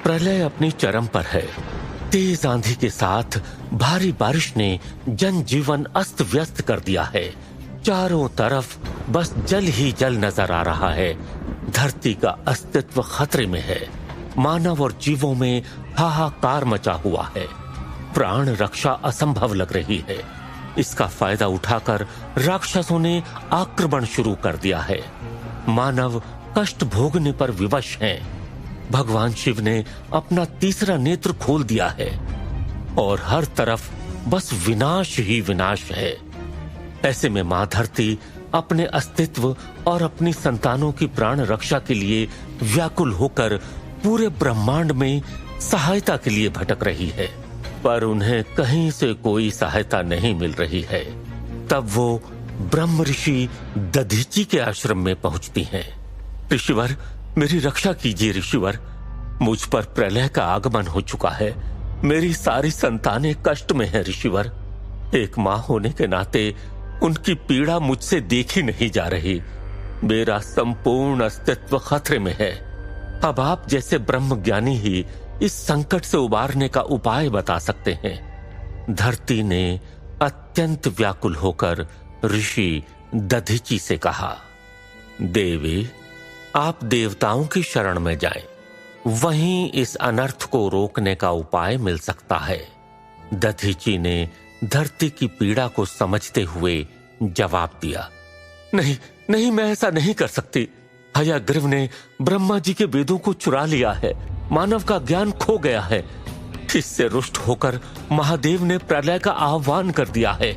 प्रलय अपनी चरम पर है। तेज आंधी के साथ भारी बारिश ने जनजीवन अस्त व्यस्त कर दिया है। चारों तरफ बस जल ही जल नजर आ रहा है। धरती का अस्तित्व खतरे में है। मानव और जीवों में हाहाकार मचा हुआ है। प्राण रक्षा असंभव लग रही है। इसका फायदा उठाकर राक्षसों ने आक्रमण शुरू कर दिया है। मानव कष्ट भोगने पर विवश हैं। भगवान शिव ने अपना तीसरा नेत्र खोल दिया है और हर तरफ बस विनाश ही विनाश है। ऐसे में मां धरती अपने अस्तित्व और अपनी संतानों की प्राण रक्षा के लिए व्याकुल होकर पूरे ब्रह्मांड में सहायता के लिए भटक रही है, पर उन्हें कहीं से कोई सहायता नहीं मिल रही है। तब वो ब्रह्म ऋषि दधीचि के आश्रम में पहुंचती हैं। ऋषिवर, मेरी रक्षा कीजिए ऋषिवर। मुझ पर प्रलय का आगमन हो चुका है। मेरी सारी संतानें कष्ट में हैं ऋषिवर। एक मां होने के नाते उनकी पीड़ा मुझसे देखी नहीं जा रही। मेरा संपूर्ण अस्तित्व खतरे में है। अब आप जैसे ब्रह्म ज्ञानी ही इस संकट से उबारने का उपाय बता सकते हैं। धरती ने अत्यंत व्याकुल होकर ऋषि दधीचि से कहा, देवी, आप देवताओं की शरण में जाएं। वहीं इस अनर्थ को रोकने का उपाय मिल सकता है। दधीचि ने धरती की पीड़ा को समझते हुए जवाब दिया, नहीं नहीं, मैं ऐसा नहीं कर सकती। हयग्रीव ने ब्रह्मा जी के वेदों को चुरा लिया है। मानव का ज्ञान खो गया है। इससे रुष्ट होकर महादेव ने प्रलय का आह्वान कर दिया है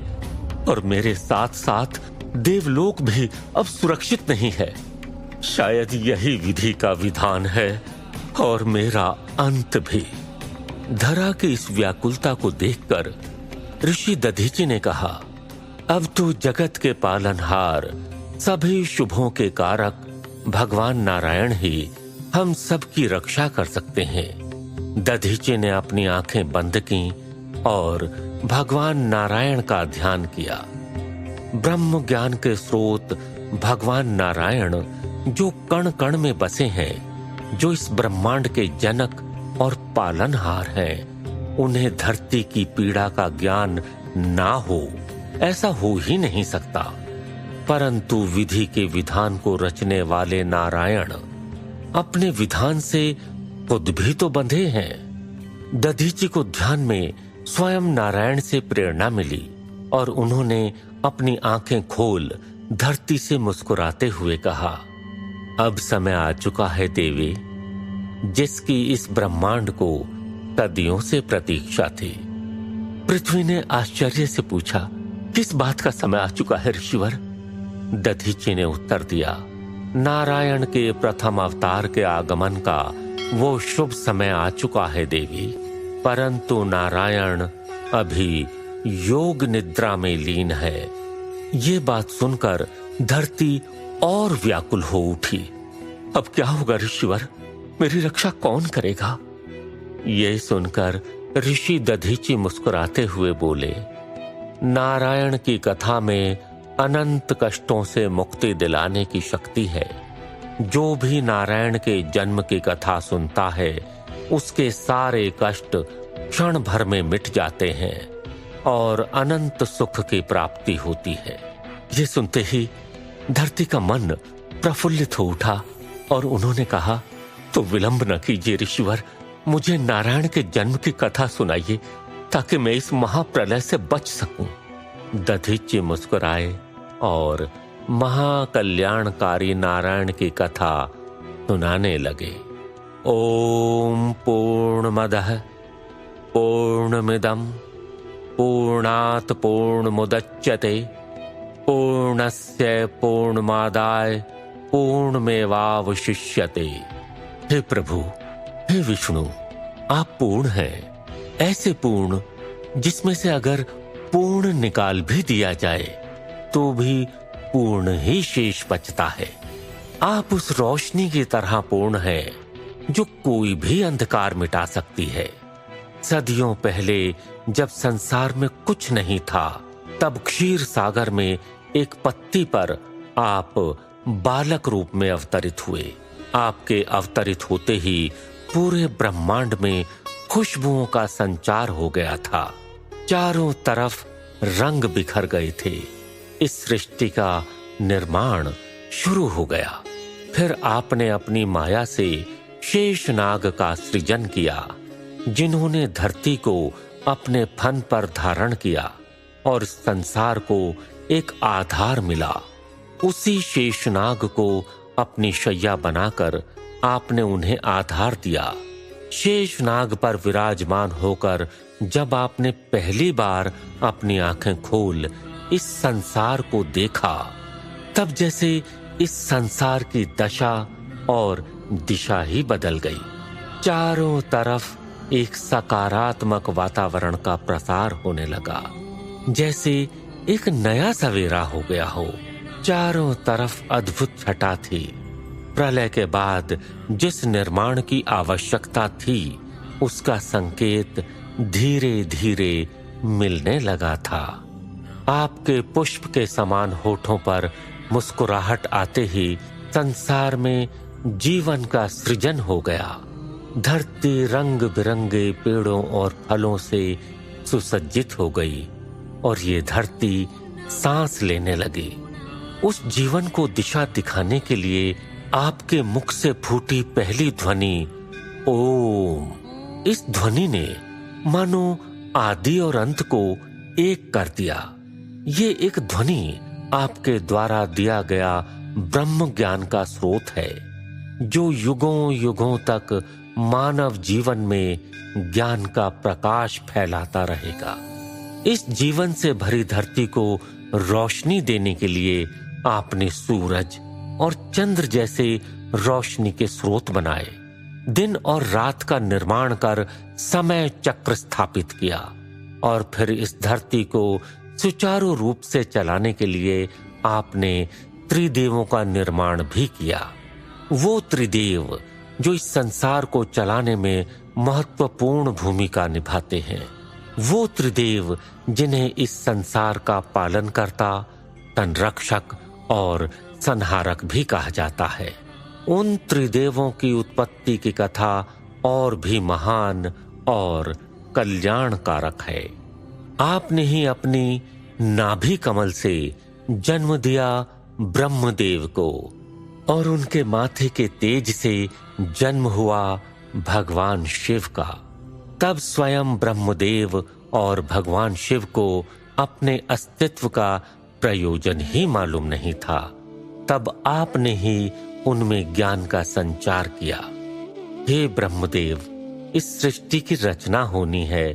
और मेरे साथ साथ देवलोक भी अब सुरक्षित नहीं है। शायद यही विधि का विधान है और मेरा अंत भी। धरा की इस व्याकुलता को देखकर ऋषि दधीचि ने कहा, अब तो जगत के पालनहार, सभी शुभों के कारक भगवान नारायण ही हम सब की रक्षा कर सकते हैं। दधीचि ने अपनी आंखें बंद की और भगवान नारायण का ध्यान किया। ब्रह्म ज्ञान के स्रोत भगवान नारायण जो कण कण में बसे हैं, जो इस ब्रह्मांड के जनक और पालनहार हैं, उन्हें धरती की पीड़ा का ज्ञान ना हो, ऐसा हो ही नहीं सकता। परंतु विधि के विधान को रचने वाले नारायण अपने विधान से खुद भी तो बंधे हैं। दधीचि को ध्यान में स्वयं नारायण से प्रेरणा मिली और उन्होंने अपनी आंखें खोल धरती से मुस्कुराते हुए कहा, अब समय आ चुका है देवी, जिसकी इस ब्रह्मांड को सदियों से प्रतीक्षा थी। पृथ्वी ने आश्चर्य से पूछा, किस बात का समय आ चुका है ऋषिवर? दधीचि ने उत्तर दिया, नारायण के प्रथम अवतार के आगमन का वो शुभ समय आ चुका है देवी, परंतु नारायण अभी योग निद्रा में लीन है। ये बात सुनकर धरती और व्याकुल हो उठी। अब क्या होगा ऋषिवर? मेरी रक्षा कौन करेगा? ये सुनकर ऋषि दधीचि मुस्कुराते हुए बोले, नारायण की कथा में अनंत कष्टों से मुक्ति दिलाने की शक्ति है। जो भी नारायण के जन्म की कथा सुनता है, उसके सारे कष्ट क्षण भर में मिट जाते हैं और अनंत सुख की प्राप्ति होती है। ये सुनते ही धरती का मन प्रफुल्लित हो उठा और उन्होंने कहा, तो विलंब न कीजिए ऋषिवर, मुझे नारायण के जन्म की कथा सुनाइए ताकि मैं इस महाप्रलय से बच सकूं। दधीचि मुस्कुराए और महाकल्याणकारी नारायण की कथा सुनाने लगे। ओम पूर्णमदः पूर्णमिदं पूर्णात् पूर्णमुदच्यते पूर्णस्य पूर्णमादाय पूर्णमेवावशिष्यते। हे प्रभु, हे विष्णु, आप पूर्ण हैं, ऐसे पूर्ण जिसमें से अगर पूर्ण निकाल भी दिया जाए तो भी पूर्ण ही शेष बचता है। आप उस रोशनी की तरह पूर्ण हैं जो कोई भी अंधकार मिटा सकती है। सदियों पहले जब संसार में कुछ नहीं था, तब क्षीर सागर में एक पत्ती पर आप बालक रूप में अवतरित हुए। आपके अवतरित होते ही पूरे ब्रह्मांड में खुशबुओं का संचार हो गया था। चारों तरफ रंग बिखर गए थे। इस सृष्टि का निर्माण शुरू हो गया। फिर आपने अपनी माया से शेषनाग का सृजन किया, जिन्होंने धरती को अपने फन पर धारण किया और संसार को एक आधार मिला। उसी शेषनाग को अपनी शैया बनाकर आपने उन्हें आधार दिया। शेषनाग पर विराजमान होकर जब आपने पहली बार अपनी आंखें खोल इस संसार को देखा, तब जैसे इस संसार की दशा और दिशा ही बदल गई। चारों तरफ एक सकारात्मक वातावरण का प्रसार होने लगा, जैसे एक नया सवेरा हो गया हो। चारों तरफ अद्भुत छटा थी। प्रलय के बाद जिस निर्माण की आवश्यकता थी, उसका संकेत धीरे धीरे मिलने लगा था। आपके पुष्प के समान होठों पर मुस्कुराहट आते ही संसार में जीवन का सृजन हो गया। धरती रंग बिरंगे पेड़ों और फलों से सुसज्जित हो गई और ये धरती सांस लेने लगी। उस जीवन को दिशा दिखाने के लिए आपके मुख से फूटी पहली ध्वनि ओम। इस ध्वनि ने मानो आदि और अंत को एक कर दिया। ये एक ध्वनि आपके द्वारा दिया गया ब्रह्म ज्ञान का स्रोत है, जो युगों युगों तक मानव जीवन में ज्ञान का प्रकाश फैलाता रहेगा। इस जीवन से भरी धरती को रोशनी देने के लिए आपने सूरज और चंद्र जैसे रोशनी के स्रोत बनाए। दिन और रात का निर्माण कर समय चक्र स्थापित किया और फिर इस धरती को सुचारू रूप से चलाने के लिए आपने त्रिदेवों का निर्माण भी किया। वो त्रिदेव जो इस संसार को चलाने में महत्वपूर्ण भूमिका निभाते हैं, वो त्रिदेव जिन्हें इस संसार का पालन करता, संरक्षक और संहारक भी कहा जाता है। उन त्रिदेवों की उत्पत्ति की कथा और भी महान और कल्याणकारक है। आपने ही अपनी नाभि कमल से जन्म दिया ब्रह्मदेव को और उनके माथे के तेज से जन्म हुआ भगवान शिव का। तब स्वयं ब्रह्मदेव और भगवान शिव को अपने अस्तित्व का प्रयोजन ही मालूम नहीं था। तब आपने ही उनमें ज्ञान का संचार किया। हे ब्रह्मदेव, इस सृष्टि की रचना होनी है,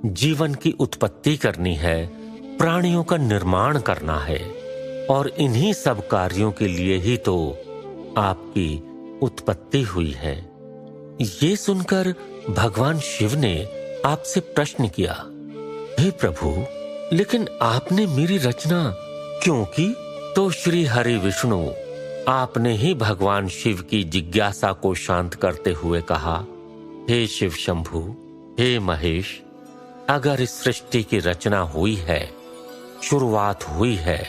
जीवन की उत्पत्ति करनी है, प्राणियों का निर्माण करना है और इन्हीं सब कार्यों के लिए ही तो आपकी उत्पत्ति हुई है। ये सुनकर भगवान शिव ने आपसे प्रश्न किया, हे प्रभु, लेकिन आपने मेरी रचना क्यों की? तो श्री हरि विष्णु आपने ही भगवान शिव की जिज्ञासा को शांत करते हुए कहा, हे शिव शंभु, हे महेश, अगर इस सृष्टि की रचना हुई है, शुरुआत हुई है,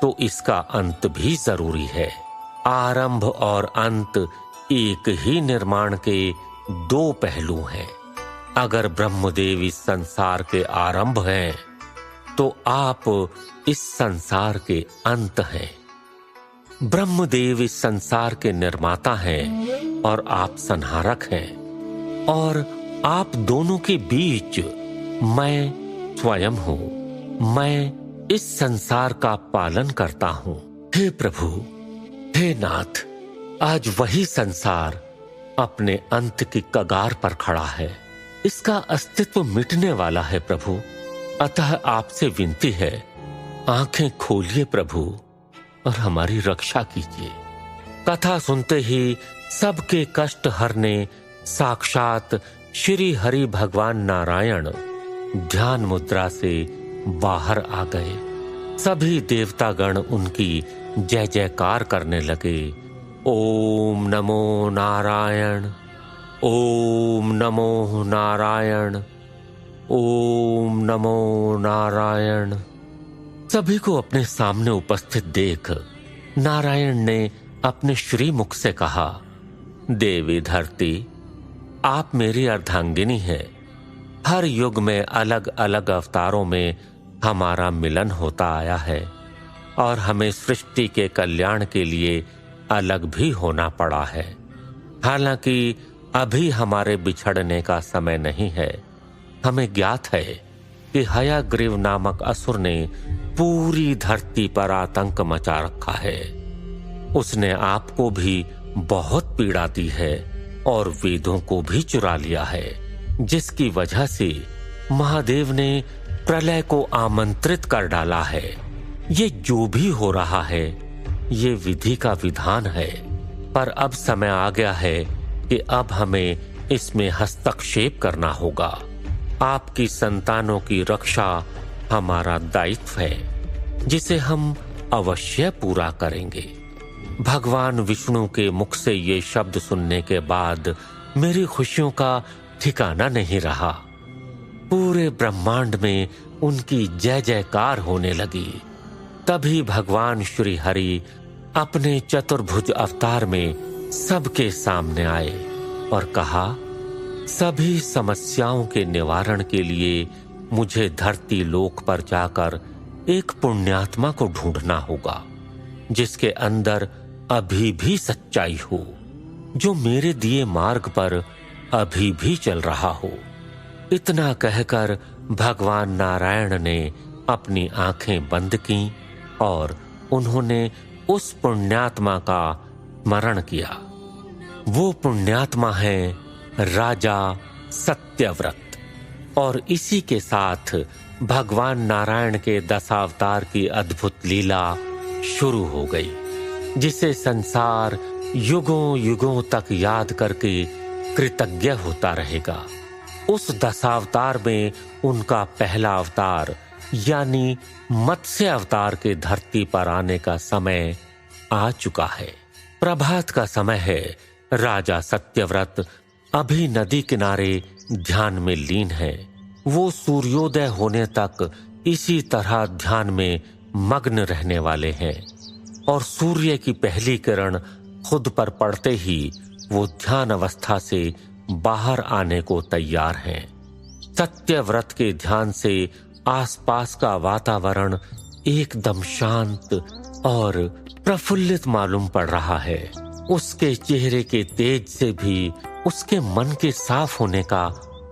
तो इसका अंत भी जरूरी है। आरंभ और अंत एक ही निर्माण के दो पहलू हैं। अगर ब्रह्मदेव इस संसार के आरंभ हैं, तो आप इस संसार के अंत हैं। ब्रह्मदेव इस संसार के निर्माता हैं और आप संहारक हैं, और आप दोनों के बीच मैं स्वयं हूं। मैं इस संसार का पालन करता हूं। हे प्रभु, हे नाथ, आज वही संसार अपने अंत की कगार पर खड़ा है। इसका अस्तित्व मिटने वाला है प्रभु। अतः आपसे विनती है, आंखें खोलिए प्रभु और हमारी रक्षा कीजिए। कथा सुनते ही सबके कष्ट हरने साक्षात श्री हरि भगवान नारायण ध्यान मुद्रा से बाहर आ गए। सभी देवतागण उनकी जय जयकार करने लगे। ओम नमो नारायण, ओम नमो नारायण, ओम नमो नारायण। सभी को अपने सामने उपस्थित देख नारायण ने अपने श्रीमुख से कहा, देवी धरती, आप मेरी अर्धांगिनी हैं। हर युग में अलग अलग अवतारों में हमारा मिलन होता आया है और हमें सृष्टि के कल्याण के लिए अलग भी होना पड़ा है। हालांकि अभी हमारे बिछड़ने का समय नहीं है। हमें ज्ञात है कि हयग्रीव नामक असुर ने पूरी धरती पर आतंक मचा रखा है। उसने आपको भी बहुत पीड़ा दी है और वेदों को भी चुरा लिया है, जिसकी वजह से महादेव ने प्रलय को आमंत्रित कर डाला है। ये जो भी हो रहा है ये विधि का विधान है, पर अब समय आ गया है कि अब हमें इसमें हस्तक्षेप करना होगा। आपकी संतानों की रक्षा हमारा दायित्व है, जिसे हम अवश्य पूरा करेंगे। भगवान विष्णु के मुख से ये शब्द सुनने के बाद मेरी खुशियों का ठिकाना नहीं रहा। पूरे ब्रह्मांड में उनकी जय जयकार होने लगी। तभी भगवान श्री हरि अपने चतुर्भुज अवतार में सबके सामने आए और कहा, सभी समस्याओं के निवारण के लिए मुझे धरती लोक पर जाकर एक पुण्यात्मा को ढूंढना होगा, जिसके अंदर अभी भी सच्चाई हो, जो मेरे दिए मार्ग पर अभी भी चल रहा हो। इतना कहकर भगवान नारायण ने अपनी आंखें बंद की और उन्होंने उस पुण्यात्मा का स्मरण किया। वो पुण्यात्मा है राजा सत्यव्रत। और इसी के साथ भगवान नारायण के दशावतार की अद्भुत लीला शुरू हो गई, जिसे संसार युगों युगों तक याद करके कृतज्ञ होता रहेगा। उस दशावतार में उनका पहला अवतार यानी मत्स्य अवतार के धरती पर आने का समय आ चुका है। प्रभात का समय है। राजा सत्यव्रत अभी नदी किनारे ध्यान में लीन है। वो सूर्योदय होने तक इसी तरह ध्यान में मग्न रहने वाले हैं और सूर्य की पहली किरण खुद पर पड़ते ही वो ध्यान अवस्था से बाहर आने को तैयार हैं। सत्यव्रत के ध्यान से आसपास का वातावरण एकदम शांत और प्रफुल्लित मालूम पड़ रहा है। उसके चेहरे के तेज से भी उसके मन के साफ होने का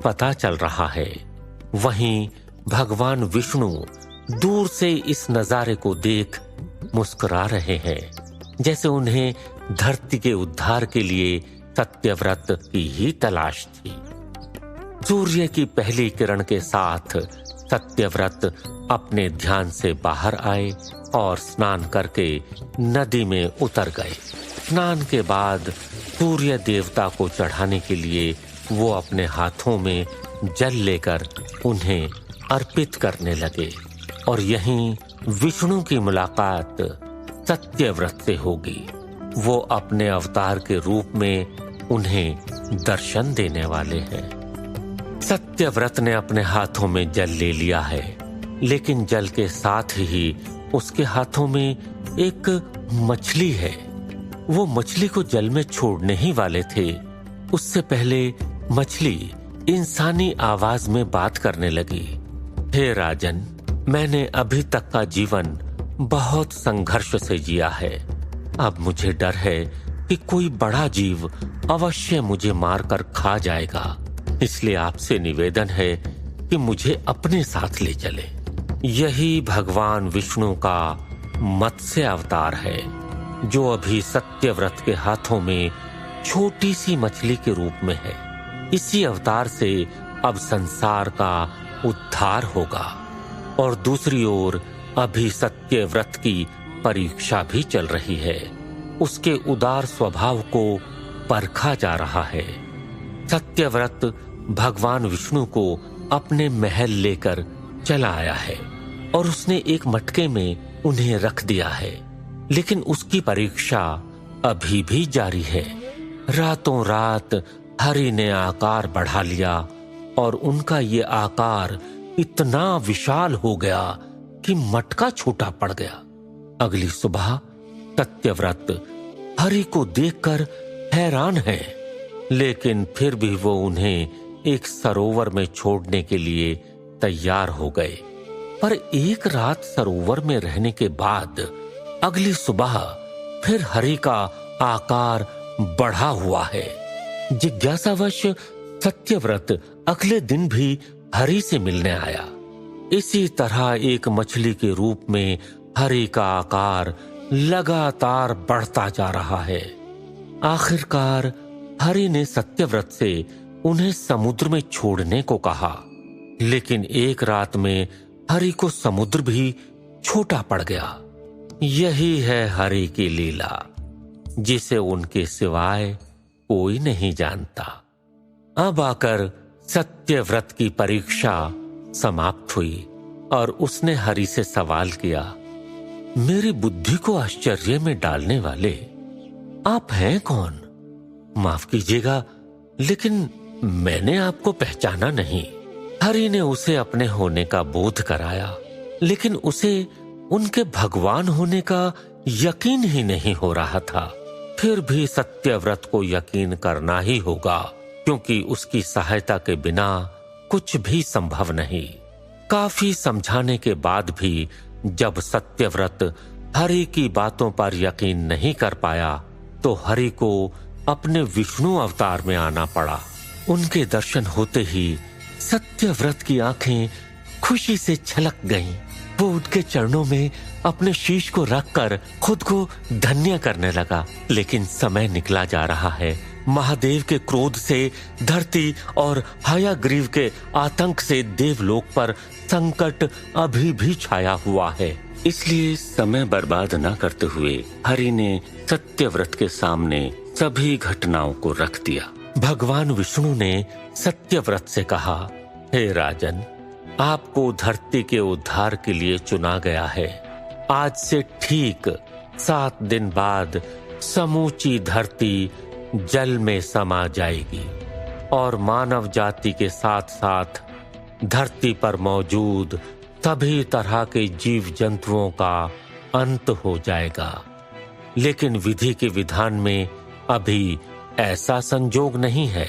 पता चल रहा है। वहीं भगवान विष्णु दूर से इस नजारे को देख मुस्कुरा रहे हैं, जैसे उन्हें धरती के उद्धार के लिए सत्यव्रत की ही तलाश थी। सूर्य की पहली किरण के साथ सत्यव्रत अपने ध्यान से बाहर आए और स्नान करके नदी में उतर गए। स्नान के बाद सूर्य देवता को चढ़ाने के लिए वो अपने हाथों में जल लेकर उन्हें अर्पित करने लगे और यहीं विष्णु की मुलाकात सत्यव्रत से होगी। वो अपने अवतार के रूप में उन्हें दर्शन देने वाले हैं। सत्यव्रत ने अपने हाथों में जल ले लिया है, लेकिन जल के साथ ही उसके हाथों में एक मछली है। वो मछली को जल में छोड़ने ही वाले थे। उससे पहले मछली इंसानी आवाज में बात करने लगी। हे राजन, मैंने अभी तक का जीवन बहुत संघर्ष से जिया है। अब मुझे डर है कि कोई बड़ा जीव अवश्य मुझे मारकर खा जाएगा। इसलिए आपसे निवेदन है कि मुझे अपने साथ ले चले। यही भगवान विष्णु का मत्स्य अवतार है, जो अभी सत्यव्रत के हाथों में छोटी सी मछली के रूप में है। इसी अवतार से अब संसार का उद्धार होगा। और दूसरी ओर अभी सत्यव्रत की परीक्षा भी चल रही है। उसके उदार स्वभाव को परखा जा रहा है। सत्यव्रत भगवान विष्णु को अपने महल लेकर चला आया है और उसने एक मटके में उन्हें रख दिया है, लेकिन उसकी परीक्षा अभी भी जारी है। रातों रात हरि ने आकार बढ़ा लिया और उनका ये आकार इतना विशाल हो गया कि मटका छोटा पड़ गया। अगली सुबह सत्यव्रत हरि को देखकर हैरान है, लेकिन फिर भी वो उन्हें एक सरोवर में छोड़ने के लिए तैयार हो गए। पर एक रात सरोवर में रहने के बाद अगली सुबह फिर हरि का आकार बढ़ा हुआ है। जिज्ञासावश सत्यव्रत अगले दिन भी हरि से मिलने आया। इसी तरह एक मछली के रूप में हरि का आकार लगातार बढ़ता जा रहा है। आखिरकार हरि ने सत्यव्रत से उन्हें समुद्र में छोड़ने को कहा, लेकिन एक रात में हरि को समुद्र भी छोटा पड़ गया। यही है हरि की लीला, जिसे उनके सिवाय कोई नहीं जानता। अब आकर सत्यव्रत की परीक्षा समाप्त हुई और उसने हरि से सवाल किया, मेरी बुद्धि को आश्चर्य में डालने वाले आप हैं कौन? माफ कीजिएगा, लेकिन मैंने आपको पहचाना नहीं। हरि ने उसे अपने होने का बोध कराया, लेकिन उसे उनके भगवान होने का यकीन ही नहीं हो रहा था। फिर भी सत्यव्रत को यकीन करना ही होगा, क्योंकि उसकी सहायता के बिना कुछ भी संभव नहीं। काफी समझाने के बाद भी जब सत्यव्रत हरि की बातों पर यकीन नहीं कर पाया, तो हरि को अपने विष्णु अवतार में आना पड़ा। उनके दर्शन होते ही सत्यव्रत की आंखें खुशी से छलक गईं। वो उनके चरणों में अपने शीश को रखकर खुद को धन्य करने लगा। लेकिन समय निकला जा रहा है। महादेव के क्रोध से धरती और हयग्रीव के आतंक से देवलोक पर संकट अभी भी छाया हुआ है। इसलिए समय बर्बाद न करते हुए हरि ने सत्यव्रत के सामने सभी घटनाओं को रख दिया। भगवान विष्णु ने सत्यव्रत से कहा, हे राजन, आपको धरती के उद्धार के लिए चुना गया है। आज से ठीक 7 दिन बाद समूची धरती जल में समा जाएगी और मानव जाति के साथ साथ धरती पर मौजूद सभी तरह के जीव जंतुओं का अंत हो जाएगा। लेकिन विधि के विधान में अभी ऐसा संजोग नहीं है,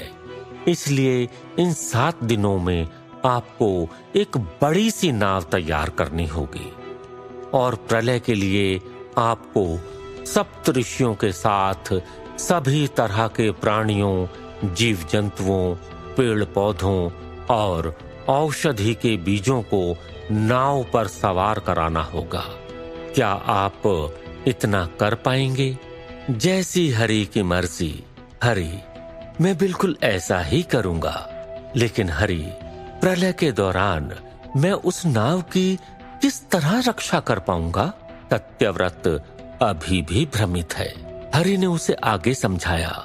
इसलिए इन 7 दिनों में आपको एक बड़ी सी नाव तैयार करनी होगी और प्रलय के लिए आपको सप्तऋषियों के साथ सभी तरह के प्राणियों, जीव जंतुओं, पेड़ पौधों और औषधि के बीजों को नाव पर सवार कराना होगा। क्या आप इतना कर पाएंगे? जैसी हरि की मर्जी। हरि, मैं बिल्कुल ऐसा ही करूंगा। लेकिन हरि, प्रलय के दौरान मैं उस नाव की किस तरह रक्षा कर पाऊंगा? सत्यव्रत अभी भी भ्रमित है। हरि ने उसे आगे समझाया,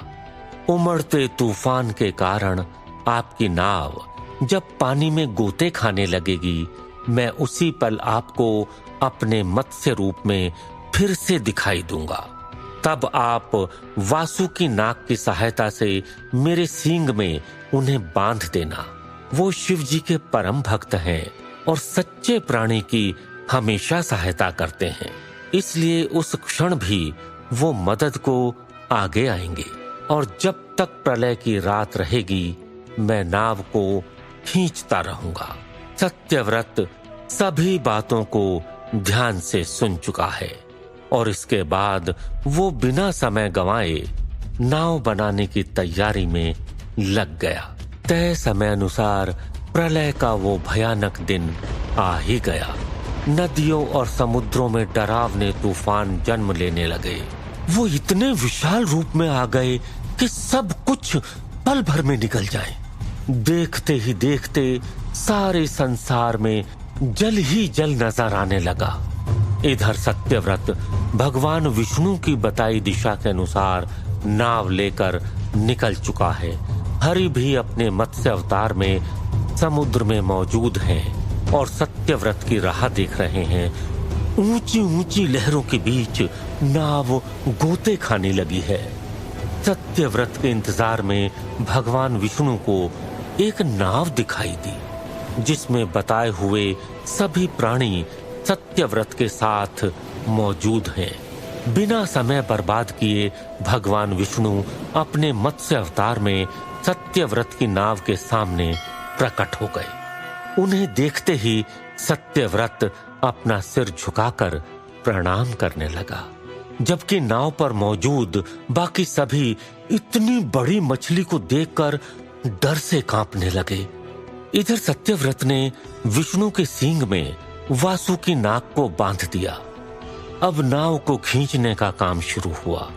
उमड़ते तूफान के कारण आपकी नाव जब पानी में गोते खाने लगेगी, मैं उसी पल आपको अपने मत्स्य रूप में फिर से दिखाई दूंगा। तब आप वासुकी नाग की सहायता से मेरे सींग में उन्हें बांध देना। वो शिव जी के परम भक्त हैं और सच्चे प्राणी की हमेशा सहायता करते हैं, इसलिए उस क्षण भी वो मदद को आगे आएंगे। और जब तक प्रलय की रात रहेगी, मैं नाव को खींचता रहूंगा। सत्यव्रत सभी बातों को ध्यान से सुन चुका है और इसके बाद वो बिना समय गंवाए नाव बनाने की तैयारी में लग गया। तय समय अनुसार प्रलय का वो भयानक दिन आ ही गया। नदियों और समुद्रों में डरावने तूफान जन्म लेने लगे। वो इतने विशाल रूप में आ गए कि सब कुछ पल भर में निकल जाए। देखते ही देखते सारे संसार में जल ही जल नजर आने लगा। इधर सत्यव्रत भगवान विष्णु की बताई दिशा के अनुसार नाव लेकर निकल चुका है। हरि भी अपने मत्स्य अवतार में समुद्र में मौजूद हैं और सत्यव्रत की राह देख रहे हैं। ऊंची ऊंची लहरों के बीच नाव गोते खाने लगी है। सत्यव्रत के इंतजार में भगवान विष्णु को एक नाव दिखाई दी, जिसमें बताए हुए सभी प्राणी सत्यव्रत के साथ मौजूद हैं। बिना समय बर्बाद किए भगवान विष्णु अपने मत्स्य अवतार में सत्यव्रत की नाव के सामने प्रकट हो गए। उन्हें देखते ही सत्यव्रत अपना सिर झुकाकर प्रणाम करने लगा, जबकि नाव पर मौजूद बाकी सभी इतनी बड़ी मछली को देखकर डर से कांपने लगे। इधर सत्यव्रत ने विष्णु के सींग में वासुकी नाग को बांध दिया। अब नाव को खींचने का काम शुरू हुआ।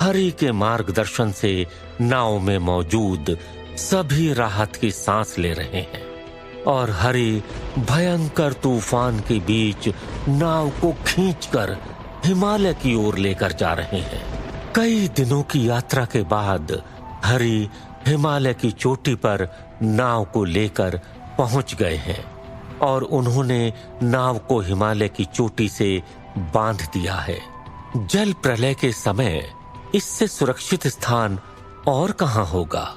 हरि के मार्गदर्शन से नाव में मौजूद सभी राहत की सांस ले रहे हैं और हरि भयंकर तूफान के बीच नाव को खींचकर हिमालय की ओर लेकर जा रहे हैं। कई दिनों की यात्रा के बाद हरि हिमालय की चोटी पर नाव को लेकर पहुंच गए हैं और उन्होंने नाव को हिमालय की चोटी से बांध दिया है। जल प्रलय के समय इससे सुरक्षित स्थान और कहां होगा।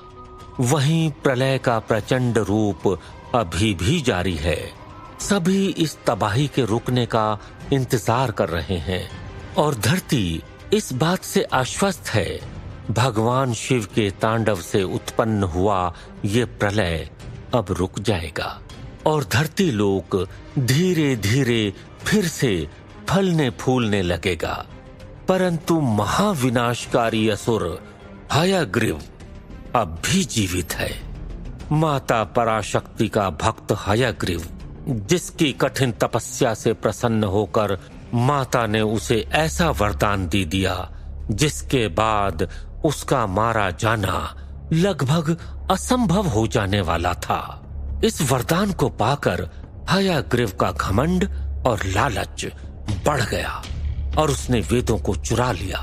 वहीं प्रलय का प्रचंड रूप अभी भी जारी है। सभी इस तबाही के रुकने का इंतजार कर रहे हैं और धरती इस बात से आश्वस्त है, भगवान शिव के तांडव से उत्पन्न हुआ ये प्रलय अब रुक जाएगा और धरती लोक धीरे धीरे फिर से फलने फूलने लगेगा। परंतु महाविनाशकारी असुर हयग्रीव अब भी जीवित है। माता पराशक्ति का भक्त हयग्रीव, जिसकी कठिन तपस्या से प्रसन्न होकर माता ने उसे ऐसा वरदान दे दिया जिसके बाद उसका मारा जाना लगभग असंभव हो जाने वाला था। इस वरदान को पाकर हयग्रीव का घमंड और लालच बढ़ गया और उसने वेदों को चुरा लिया।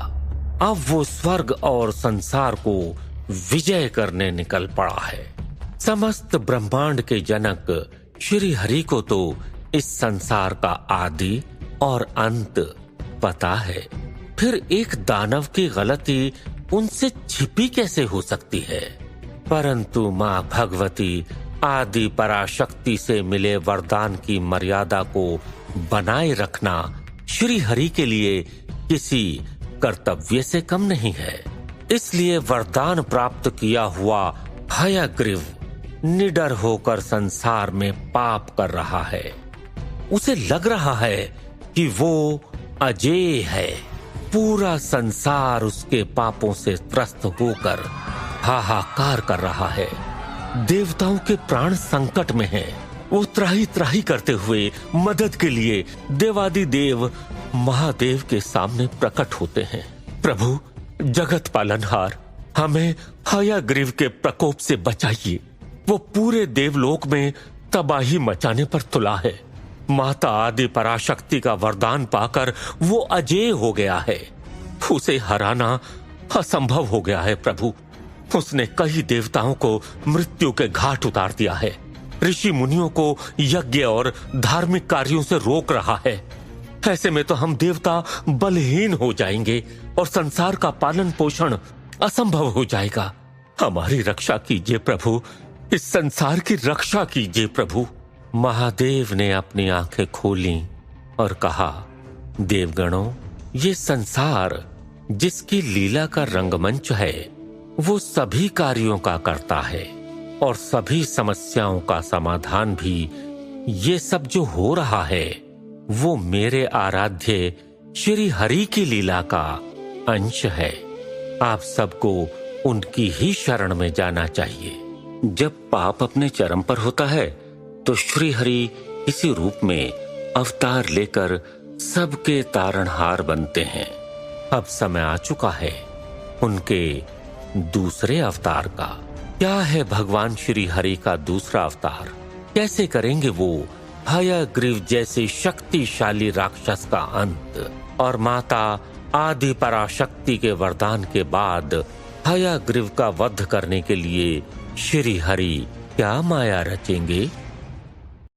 अब वो स्वर्ग और संसार को विजय करने निकल पड़ा है। समस्त ब्रह्मांड के जनक श्री हरि को तो इस संसार का आदि और अंत पता है, फिर एक दानव की गलती उनसे छिपी कैसे हो सकती है। परंतु मां भगवती आदि पराशक्ति से मिले वरदान की मर्यादा को बनाए रखना श्री हरि के लिए किसी कर्तव्य से कम नहीं है। इसलिए वरदान प्राप्त किया हुआ हयग्रीव निडर होकर संसार में पाप कर रहा है। उसे लग रहा है कि वो अजेय है। पूरा संसार उसके पापों से त्रस्त होकर हाहाकार कर रहा है। देवताओं के प्राण संकट में हैं। वो त्राही त्राही करते हुए मदद के लिए देवादिदेव महादेव के सामने प्रकट होते हैं। प्रभु जगत पालनहार, हमें हयग्रीव के प्रकोप से बचाइए। वो पूरे देवलोक में तबाही मचाने पर तुला है। माता आदि पराशक्ति का वरदान पाकर वो अजेय हो गया है। उसे हराना असंभव हो गया है प्रभु। उसने कई देवताओं को मृत्यु के घाट उतार दिया है। ऋषि मुनियों को यज्ञ और धार्मिक कार्यों से रोक रहा है। ऐसे में तो हम देवता बलहीन हो जाएंगे और संसार का पालन पोषण असंभव हो जाएगा। हमारी रक्षा कीजिए प्रभु, इस संसार की रक्षा कीजिए प्रभु। महादेव ने अपनी आंखें खोली और कहा, देवगणों, ये संसार जिसकी लीला का रंगमंच है, वो सभी कार्यों का करता है और सभी समस्याओं का समाधान भी। ये सब जो हो रहा है वो मेरे आराध्य श्री हरि की लीला का अंश है। आप सबको उनकी ही शरण में जाना चाहिए। जब पाप अपने चरम पर होता है तो श्री हरि इसी रूप में अवतार लेकर सबके तारणहार बनते हैं। अब समय आ चुका है उनके दूसरे अवतार का। क्या है भगवान श्री हरि का दूसरा अवतार? कैसे करेंगे वो हयग्रीव जैसे शक्तिशाली राक्षस का अंत? और माता आदि पराशक्ति के वरदान के बाद हयग्रीव का वध करने के लिए श्री हरि क्या माया रचेंगे?